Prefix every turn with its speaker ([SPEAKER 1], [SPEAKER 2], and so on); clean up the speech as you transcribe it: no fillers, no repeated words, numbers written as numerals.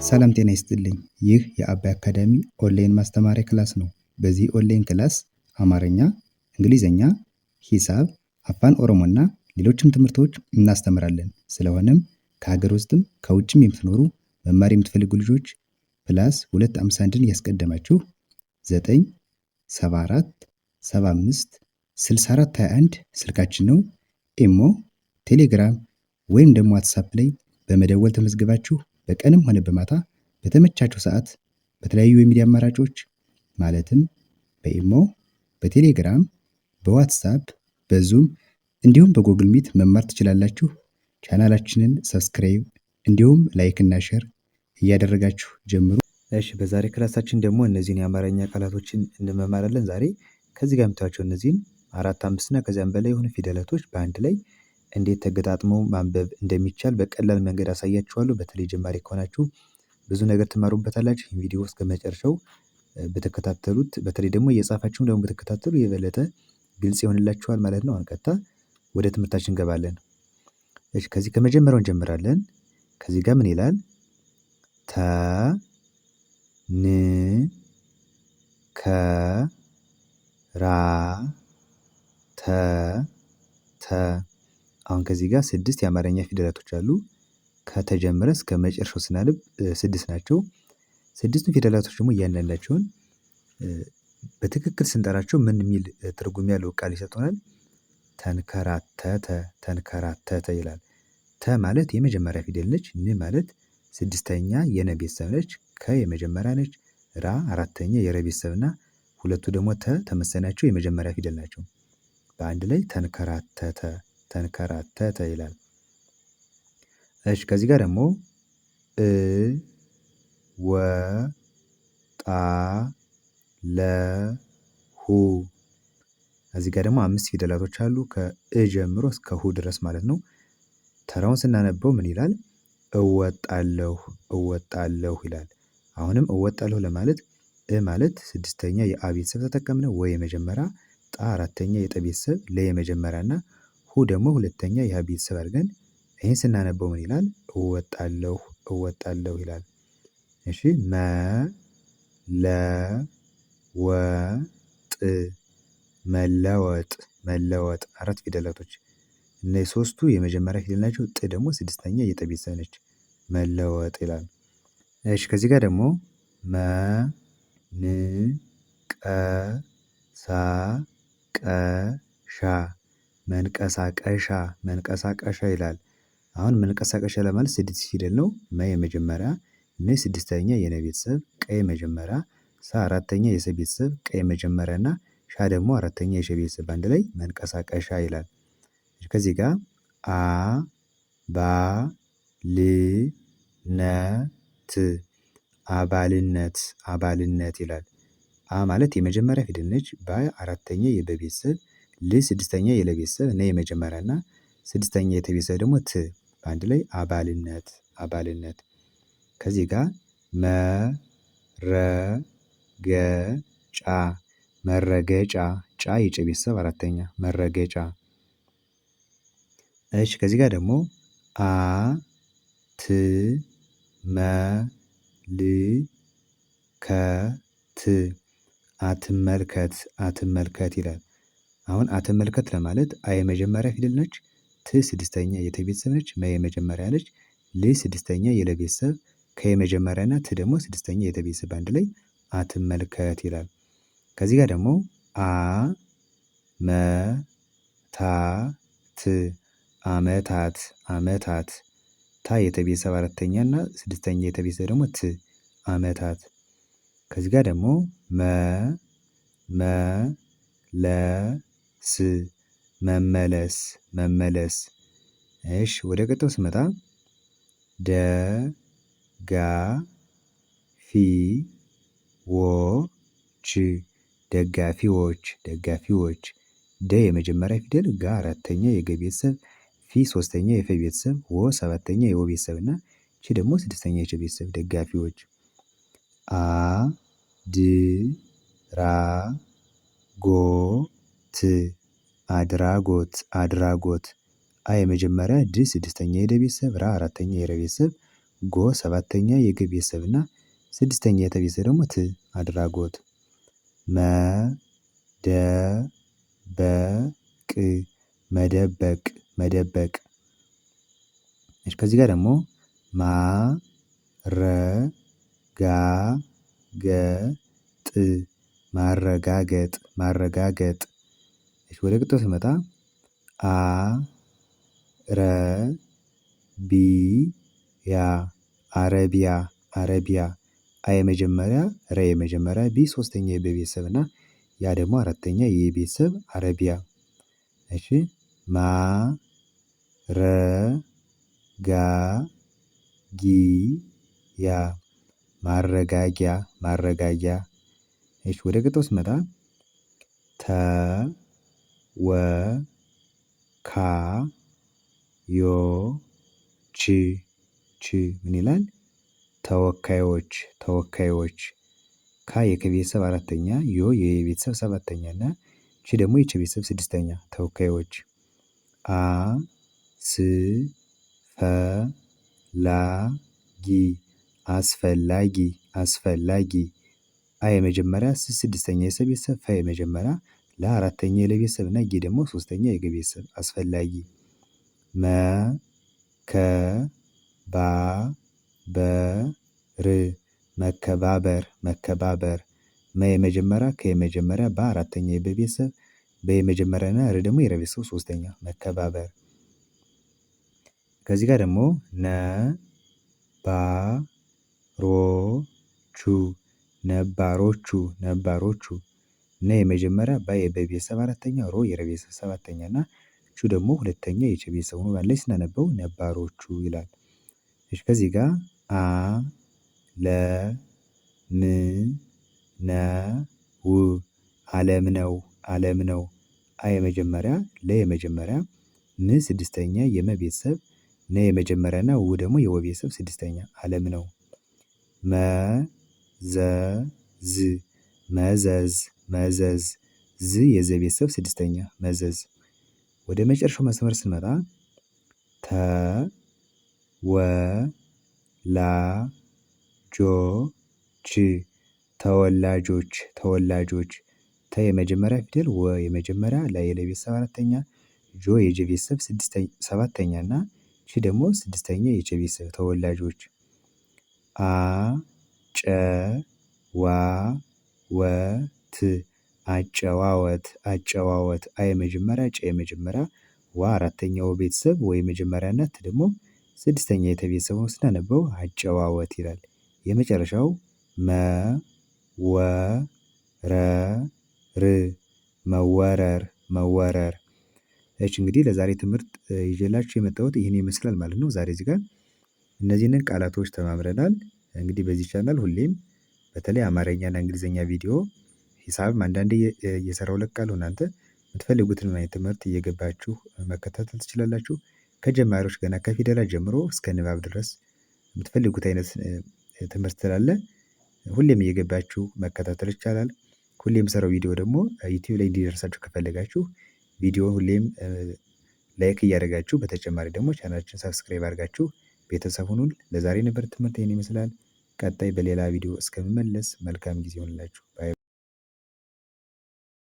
[SPEAKER 1] ሰላም ጤና ይስጥልኝ። ይህ የአባይ አካዳሚ ኦንላይን ማስተማሪያ ክላስ ነው። በዚህ ኦንላይን ክላስ አማርኛ፣ እንግሊዝኛ፣ ሂሳብ፣ አፋን ኦሮሞና ሌሎችም ትምህርቶች እናስተምራለን። ስለሆነም ከሀገር ውስጥም ከውጭም የምትኖሩ መማር የምትፈልጉ ልጆች ፕላስ 251ን ያስቀደማችሁ 974 75 64 21 ስልካችን ነው። ኢሞ፣ ቴሌግራም ወይም ደግሞ ዋትሳፕ ላይ በመደወል ተመዝግባችሁ በቀንም ሆነ በማታ በተመቻችሁ ሰዓት በተለያዩ የሚዲያ አማራጮች ማለትም በኢሞ፣ በቴሌግራም፣ በዋትሳፕ፣ በዙም እንዲሁም በጎግል ሚት መማር ትችላላችሁ። ቻናላችንን ሰብስክራይብ እንዲሁም ላይክ እና ሼር እያደረጋችሁ ጀምሩ። እሺ፣ በዛሬ ክላሳችን ደግሞ እነዚህን የአማርኛ ቃላቶችን እንመማራለን። ዛሬ ከዚህ ጋር የምታዩቸው እነዚህን 4፣ 5 እና ከዚያም በላይ የሆኑ ፊደላቶች በአንድ ላይ እንዴት ተገጣጥሞ ማንበብ እንደሚቻል በቀላል መንገድ አሳያችኋለሁ። በተለይ ጀማሪ ከሆናችሁ ብዙ ነገር ትማሩበታላችሁ። ይህን ቪዲዮ እስከ መጨረሻው በተከታተሉት፣ በተለይ ደግሞ እየጻፋችሁም ደግሞ በተከታተሉ የበለጠ ግልጽ ይሆንላችኋል ማለት ነው። አሁን ቀጥታ ወደ ትምህርታችን እንገባለን። እሺ፣ ከዚህ ከመጀመሪያው እንጀምራለን። ከዚህ ጋር ምን ይላል? ተ ን ከ ራ ተ ተ አሁን ከዚህ ጋር 6 የአማርኛ ፊደላቶች አሉ። ከተጀመረ እስከ መጨረሻው ስናነብ 6 ናቸው። 6ቱ ፊደላቶች ደግሞ እያንዳንዳቸውን በትክክል ስንጠራቸው ምን የሚል ትርጉም ያለው ቃል ይሰጡናል? ተንከራተተ፣ ተንከራተተ ይላል። ተ ማለት የመጀመሪያ ፊደል ነች። ን ማለት 6ኛ የነ ቤተሰብ ነች። ከ የመጀመሪያ ነች። ራ 4ኛ የረ ቤተሰብ እና ሁለቱ ደግሞ ተመሳሳይ ናቸው፣ የመጀመሪያ ፊደል ናቸው። በአንድ ላይ ተንከራተተ፣ ተንከራተተ ይላል። እሺ፣ ከዚህ ጋር ደግሞ ወ ጣ ለ ሁ እዚህ ጋር ደግሞ 5 ፊደላቶች አሉ ከእ ጀምሮ እስከ ሁ ድረስ ማለት ነው። ተራውን ስናነበው ምን ይላል? እወጣለሁ፣ እወጣለሁ ይላል። አሁንም እወጣለሁ ለማለት ማለት 6ኛ የአ ቤተሰብ ተጠቀምነ፣ ወ የመጀመሪያ፣ ጣ 4ኛ የጠ ቤተሰብ፣ ለ የመጀመሪያ እና ሁ ደግሞ 2ኛ የሀ ቤተሰብ አድርገን ይህን ስናነበው ምን ይላል? እወጣለሁ፣ እወጣለሁ ይላል። እሺ፣ መ ለ ወ ጥ መለወጥ፣ መለወጥ 4 ፊደላቶች እነዚህ 3ቱ የመጀመሪያ ፊደል ናቸው። ጥ ደግሞ 6ኛ የጠ ቤተሰብ ነች። መለወጥ ይላል። እሺ፣ ከዚህ ጋር ደግሞ መ ን ቀ ሳ ቀ ሻ መንቀሳቀሻ፣ መንቀሳቀሻ ይላል። አሁን መንቀሳቀሻ ለማለት 6 ፊደል ነው። መ የመጀመሪያ፣ ን 6ኛ የነ ቤተሰብ፣ ቀ የመጀመሪያ፣ ሳ 4ኛ የሰ ቤተሰብ፣ ቀ የመጀመሪያ እና ሻ ደግሞ 4ኛ የሸ ቤተሰብ አንድ ላይ መንቀሳቀሻ ይላል። ከዚህ ጋር አ ባ ል ነ ት አባልነት፣ አባልነት ይላል። አ ማለት የመጀመሪያ ፊደል ነች። ባ 4ኛ የበ ቤተሰብ፣ ል 6ኛ የለ ቤተሰብ እና የመጀመሪያ እና 6ኛ የተ ቤተሰብ ደግሞ ት በአንድ ላይ አባልነት፣ አባልነት። ከዚህ ጋር መ ረ ገ ጫ መረገጫ፣ ጫ የጨ ቤተሰብ 4ኛ መረገጫ። እሺ፣ ከዚህ ጋር ደግሞ አ ት መ ል ከ ት አትመልከት፣ አትመልከት ይላል። አሁን አትመልከት ለማለት አ የመጀመሪያ ፊደል ነች። ት 6ኛ የተ ቤተሰብ ነች። መ የመጀመሪያ ነች። ል 6ኛ የለ ቤተሰብ፣ ከ የመጀመሪያ እና ት ደግሞ 6ኛ የተ ቤተሰብ አንድ ላይ አትመልከት ይላል። ከዚህ ጋር ደግሞ አ መ ታ ት አመታት፣ አመታት ታ የተ ቤተሰብ 4ኛ እና 6ኛ የተ ቤተሰብ ደግሞ ት አመታት። ከዚህ ጋር ደግሞ መ መ ለ ስ መመለስ፣ መመለስ። እሺ፣ ወደ ቀጣዩ ስመጣ ደ ጋ ፊ ዎ ች ደጋፊዎች፣ ደጋፊዎች። ደ የመጀመሪያ ፊደል፣ ጋ 4ኛ የገ ቤተሰብ፣ ፊ 3ኛ የፈ ቤተሰብ፣ ወ 7ኛ የወ ቤተሰብ እና ቺ ደግሞ 6ኛ የቸ ቤተሰብ ደጋፊዎች። አ ድ ራ ጎ ት አድራጎት፣ አድራጎት። አ የመጀመሪያ፣ ድ 6ኛ የደ ቤተሰብ፣ ራ 4ኛ የረ ቤተሰብ፣ ጎ ሰባተኛ የገ ቤተሰብ እና ስድስተኛ የተ ቤተሰብ ደግሞ ት አድራጎት። መደበቅ መደበቅ መደበቅ። እሺ ከዚህ ጋር ደግሞ ማረጋገጥ ማረጋገጥ ማረጋገጥ። እሺ ወደ ቅጥያው ስመጣ አረቢያ አረቢያ አረቢያ። አ የመጀመሪያ ረ የመጀመሪያ ቢ ሶስተኛ የበ ቤተሰብ እና ያ ደግሞ አራተኛ የየ ቤተሰብ አረቢያ። እሺ ማረጋጊያ ማረጋጊያ ማረጋጊያ። እሺ ወደ ቅጥያው ስመጣ ተወካዮች ች ምን ይላል? ተወካዮች ተወካዮች። ካ የከ ቤተሰብ አራተኛ ዮ የየ ቤተሰብ ሰባተኛ እና ቺ ደግሞ የቸ ቤተሰብ ስድስተኛ ተወካዮች። አስፈላጊ አስፈላጊ አስፈላጊ። አ የመጀመሪያ ስ ስድስተኛ የሰ ቤተሰብ ፈ የመጀመሪያ ለ አራተኛ የለ ቤተሰብ እና ጊ ደግሞ ሶስተኛ የገ ቤተሰብ አስፈላጊ። መከባበር መከባበር መከባበር። መ የመጀመሪያ ከ የመጀመሪያ በ አራተኛ የበ ቤተሰብ በ የመጀመሪያ እና ር ደግሞ የረ ቤተሰብ ሶስተኛ መከባበር። ከዚህ ጋር ደግሞ ነባሮቹ ነባሮቹ ነባሮቹ። ነ የመጀመሪያ ባ የበ ቤተሰብ አራተኛ ሮ የረ ቤተሰብ ሰባተኛ እና ቹ ደግሞ ሁለተኛ የቸ ቤተሰብ ሆኖ በአንድ ላይ ስናነበው ነባሮቹ ይላል። እሺ ከዚህ ጋር አለም ነው አለም ነው። አ የመጀመሪያ ለ የመጀመሪያ ም ስድስተኛ የመ ቤተሰብ ነ የመጀመሪያ እና ው ደግሞ የወ ቤተሰብ ስድስተኛ አለም ነው። መዘዝ መዘዝ መዘዝ ዝ የዘ ቤተሰብ ስድስተኛ መዘዝ። ወደ መጨረሻው መስመር ስንመጣ ተወላጆች ተወላጆች ተወላጆች። ተ የመጀመሪያ ፊደል ወ የመጀመሪያ ላ የለ ቤተሰብ አራተኛ ጆ የጀ ቤተሰብ ሰባተኛ እና ቺ ደግሞ ስድስተኛ የቸ ቤተሰብ ተወላጆች። አጨዋወት አጨዋወት አጨዋወት። አ የመጀመሪያ ጨ የመጀመሪያ ዋ አራተኛው ቤተሰብ ወ የመጀመሪያ እና ት ደግሞ ስድስተኛ የተ ቤተሰብ ሆኖ ስናነበው አጨዋወት ይላል። የመጨረሻው መወረር መወረር መወረር። እሺ እንግዲህ ለዛሬ ትምህርት ይዤላችሁ የመጣሁት ይህን ይመስላል ማለት ነው። ዛሬ እዚህ ጋር እነዚህንን ቃላቶች ተማምረናል። እንግዲህ በዚህ ቻናል ሁሌም በተለይ አማርኛ እና እንግሊዘኛ ቪዲዮ ሂሳብም አንዳንዴ እየሰራሁ እለቃለሁ። እናንተ የምትፈልጉትን አይነት ትምህርት እየገባችሁ መከታተል ትችላላችሁ። ከጀማሪዎች ገና ከፊደላት ጀምሮ እስከ ንባብ ድረስ የምትፈልጉት አይነት ትምህርት ስላለ ሁሌም እየገባችሁ መከታተል ይቻላል። ሁሌም የምሰራው ቪዲዮ ደግሞ ዩቲዩብ ላይ እንዲደርሳችሁ ከፈለጋችሁ ቪዲዮውን ሁሌም ላይክ እያደረጋችሁ በተጨማሪ ደግሞ ቻናላችንን ሰብስክራይብ አድርጋችሁ ቤተሰብ ሁኑን። ለዛሬ የነበረን ትምህርት ይህን ይመስላል። ቀጣይ በሌላ ቪዲዮ እስከምመለስ መልካም ጊዜ ይሁንላችሁ። ባይ